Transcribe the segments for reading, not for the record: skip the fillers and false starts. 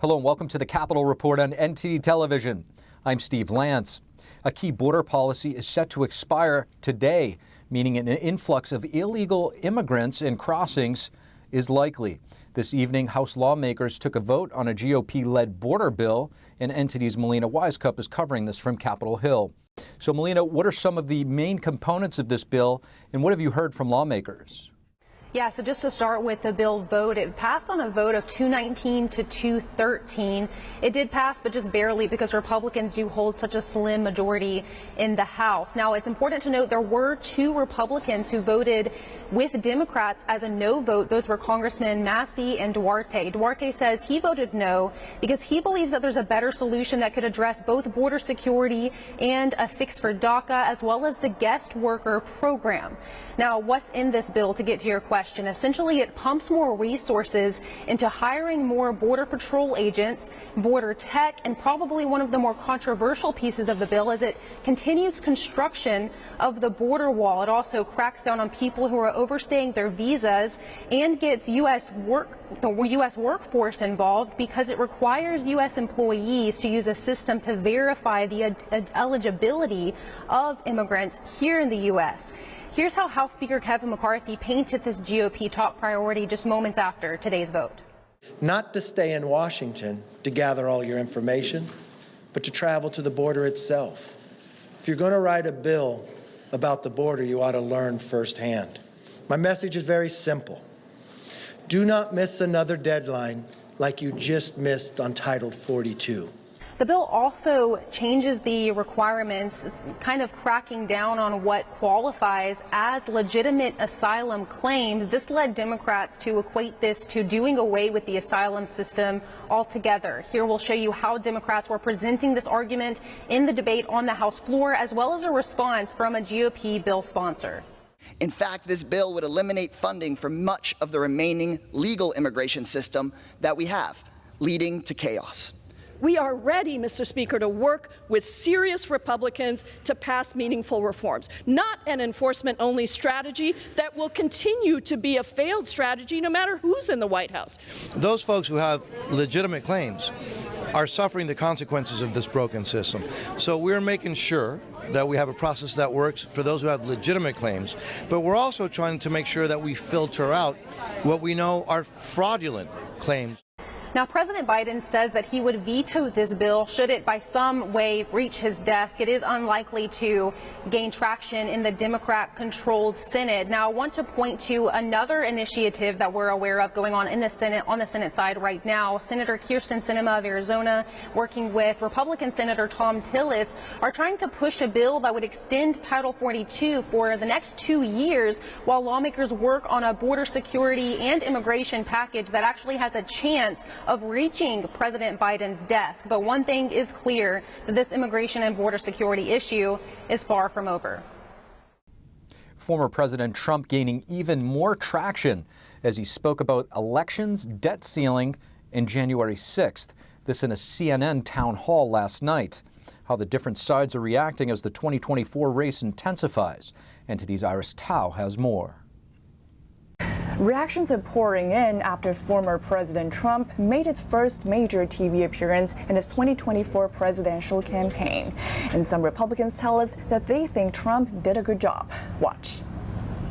Hello and welcome to the Capitol Report on NTD Television. I'm Steve Lance. A key border policy is set to expire today, meaning an influx of illegal immigrants and crossings is likely. This evening, House lawmakers took a vote on a GOP-led border bill, and NTD's Melina Wisecup is covering this from Capitol Hill. So, Melina, what are some of the main components of this bill, and what have you heard from lawmakers? Yeah, so just to start with the bill vote, it passed on a vote of 219 to 213. It did pass, but just barely, because Republicans do hold such a slim majority in the House. Now, it's important to note there were two Republicans who voted with Democrats as a no vote. Those were Congressmen Massey and Duarte. Duarte says he voted no because he believes that there's a better solution that could address both border security and a fix for DACA, as well as the guest worker program. Now, what's in this bill, to get to your question? Essentially, it pumps more resources into hiring more Border Patrol agents, border tech, and probably one of the more controversial pieces of the bill is it continues construction of the border wall. It also cracks down on people who are overstaying their visas and gets the U.S. workforce involved because it requires U.S. employees to use a system to verify the eligibility of immigrants here in the U.S. Here's how House Speaker Kevin McCarthy painted this GOP top priority just moments after today's vote. Not to stay in Washington to gather all your information, but to travel to the border itself. If you're going to write a bill about the border, you ought to learn firsthand. My message is very simple. Do not miss another deadline like you just missed on Title 42. The bill also changes the requirements, kind of cracking down on what qualifies as legitimate asylum claims. This led Democrats to equate this to doing away with the asylum system altogether. Here we'll show you how Democrats were presenting this argument in the debate on the House floor, as well as a response from a GOP bill sponsor. In fact, this bill would eliminate funding for much of the remaining legal immigration system that we have, leading to chaos. We are ready, Mr. Speaker, to work with serious Republicans to pass meaningful reforms, not an enforcement-only strategy that will continue to be a failed strategy no matter who's in the White House. Those folks who have legitimate claims are suffering the consequences of this broken system. So we're making sure that we have a process that works for those who have legitimate claims, but we're also trying to make sure that we filter out what we know are fraudulent claims. Now, President Biden says that he would veto this bill should it by some way reach his desk. It is unlikely to gain traction in the Democrat-controlled Senate. Now, I want to point to another initiative that we're aware of going on in the Senate, on the Senate side right now. Senator Kyrsten Sinema of Arizona, working with Republican Senator Tom Tillis, are trying to push a bill that would extend Title 42 for the next 2 years while lawmakers work on a border security and immigration package that actually has a chance of reaching President Biden's desk. But one thing is clear, that this immigration and border security issue is far from over. Former President Trump gaining even more traction as he spoke about elections, debt ceiling, and January 6th. This in a CNN Townhall last night. How the different sides are reacting as the 2024 race intensifies. NTD's Iris Tao has more. Reactions are pouring in after former President Trump made his first major TV appearance in his 2024 presidential campaign. And some Republicans tell us that they think Trump did a good job. Watch.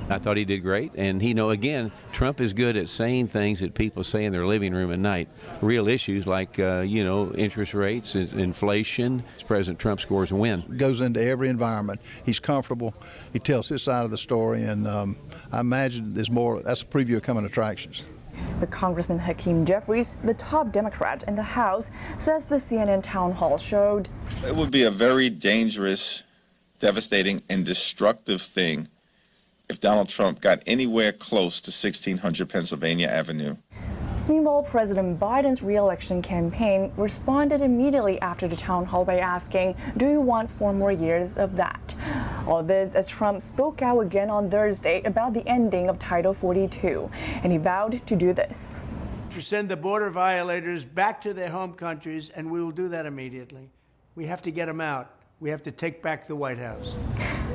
I thought he did great, and again, Trump is good at saying things that people say in their living room at night. Real issues like, interest rates, inflation. President Trump scores a win. Goes into every environment. He's comfortable. He tells his side of the story, and I imagine there's more. That's a preview of coming attractions. But Congressman Hakeem Jeffries, the top Democrat in the House, says the CNN Town Hall showed it would be a very dangerous, devastating, and destructive thing if Donald Trump got anywhere close to 1600 Pennsylvania Avenue. Meanwhile, President Biden's re-election campaign responded immediately after the town hall by asking, do you want 4 more years of that? All this as Trump spoke out again on Thursday about the ending of Title 42, and he vowed to do this. To send the border violators back to their home countries, and we will do that immediately. We have to get them out. We have to take back the White House.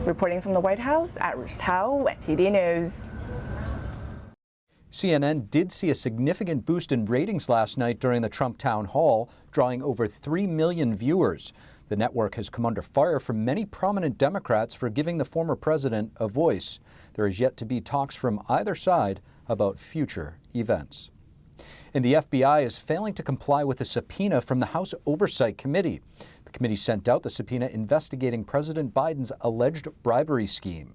Reporting from the White House, Iris Tao, NTD News. CNN did see a significant boost in ratings last night during the Trump town hall, drawing over 3 million viewers. The network has come under fire from many prominent Democrats for giving the former president a voice. There is yet to be talks from either side about future events. And the FBI is failing to comply with a subpoena from the House Oversight Committee. The committee sent out the subpoena investigating President Biden's alleged bribery scheme.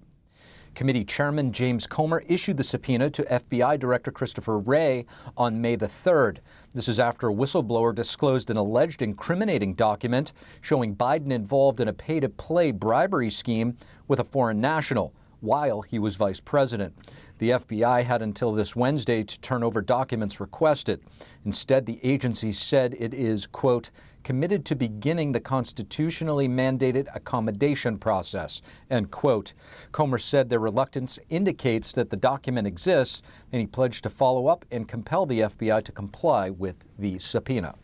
Committee Chairman James Comer issued the subpoena to FBI Director Christopher Wray on May the 3rd. This is after a whistleblower disclosed an alleged incriminating document showing Biden involved in a pay-to-play bribery scheme with a foreign national while he was vice president. The FBI had until this Wednesday to turn over documents requested. Instead, the agency said it is, quote, committed to beginning the constitutionally mandated accommodation process, end quote. Comer said their reluctance indicates that the document exists, and he pledged to follow up and compel the FBI to comply with the subpoena.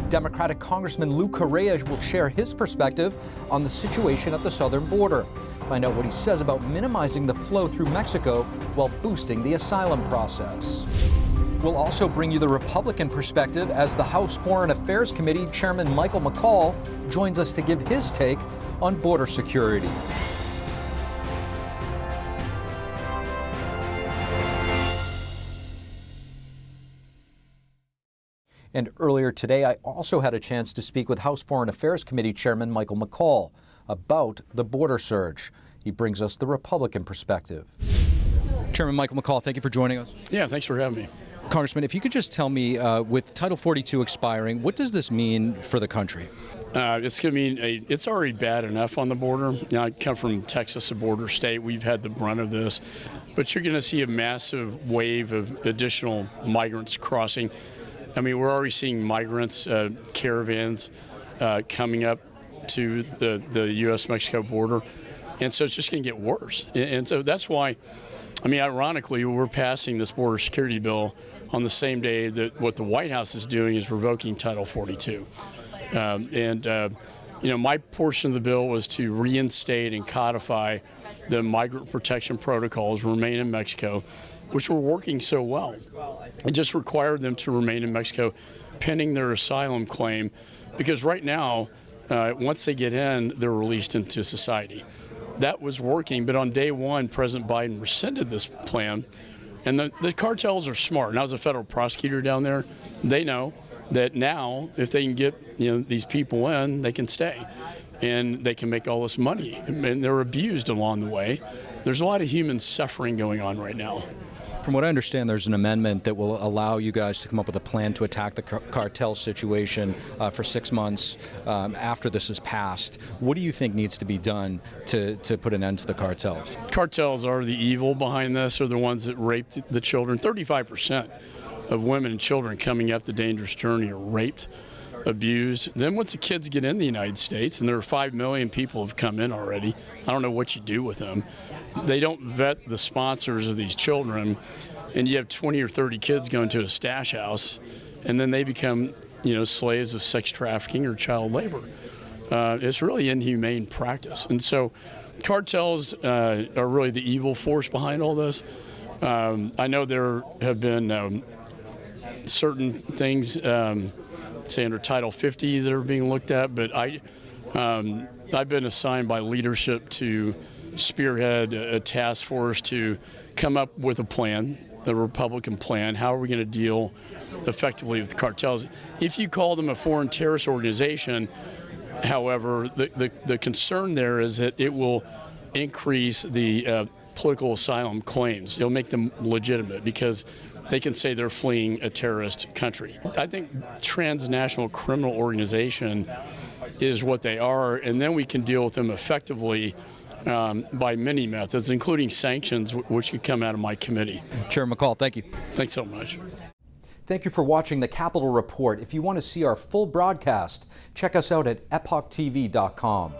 Democratic Congressman Lou Correa will share his perspective on the situation at the southern border. Find out what he says about minimizing the flow through Mexico while boosting the asylum process. We'll also bring you the Republican perspective as the House Foreign Affairs Committee Chairman Michael McCaul joins us to give his take on border security. And earlier today, I also had a chance to speak with House Foreign Affairs Committee Chairman Michael McCaul about the border surge. He brings us the Republican perspective. Chairman Michael McCaul, thank you for joining us. Yeah, thanks for having me. Congressman, if you could just tell me, with Title 42 expiring, what does this mean for the country? It's going to mean it's already bad enough on the border. You know, I come from Texas, a border state. We've had the brunt of this. But you're going to see a massive wave of additional migrants crossing. I mean, we're already seeing migrants, caravans coming up to the U.S.-Mexico border. And so it's just going to get worse. And so that's why, I mean, ironically, we're passing this border security bill on the same day that what the White House is doing is revoking Title 42. You know, my portion of the bill was to reinstate and codify the migrant protection protocols, remain in Mexico, which were working so well. It just required them to remain in Mexico pending their asylum claim, because right now, once they get in, they're released into society. That was working, but on day one, President Biden rescinded this plan. And the cartels are smart. And I was a federal prosecutor down there. They know that now, if they can get these people in, they can stay. And they can make all this money. And they're abused along the way. There's a lot of human suffering going on right now. From what I understand, there's an amendment that will allow you guys to come up with a plan to attack the cartel situation for 6 months after this is passed. What do you think needs to be done to put an end to the cartels? Cartels are the evil behind this, are the ones that raped the children. 35% of women and children coming up the dangerous journey are raped, abused. Then once the kids get in the United States, and there are 5 million people have come in already, I don't know what you do with them. They don't vet the sponsors of these children, and you have 20 or 30 kids going to a stash house, and then they become, slaves of sex trafficking or child labor. It's really inhumane practice. And so cartels are really the evil force behind all this. I know there have been certain things, say under Title 50, that are being looked at, but I've been assigned by leadership to spearhead a task force to come up with a plan, the Republican plan. How are we going to deal effectively with cartels? If you call them a foreign terrorist organization, however, the concern there is that it will increase the political asylum claims. It'll make them legitimate because they can say they're fleeing a terrorist country. I think transnational criminal organization is what they are, and then we can deal with them effectively by many methods, including sanctions, which could come out of my committee. Chair McCaul, thank you. Thanks so much. Thank you for watching the Capitol Report. If you want to see our full broadcast, check us out at epochtv.com.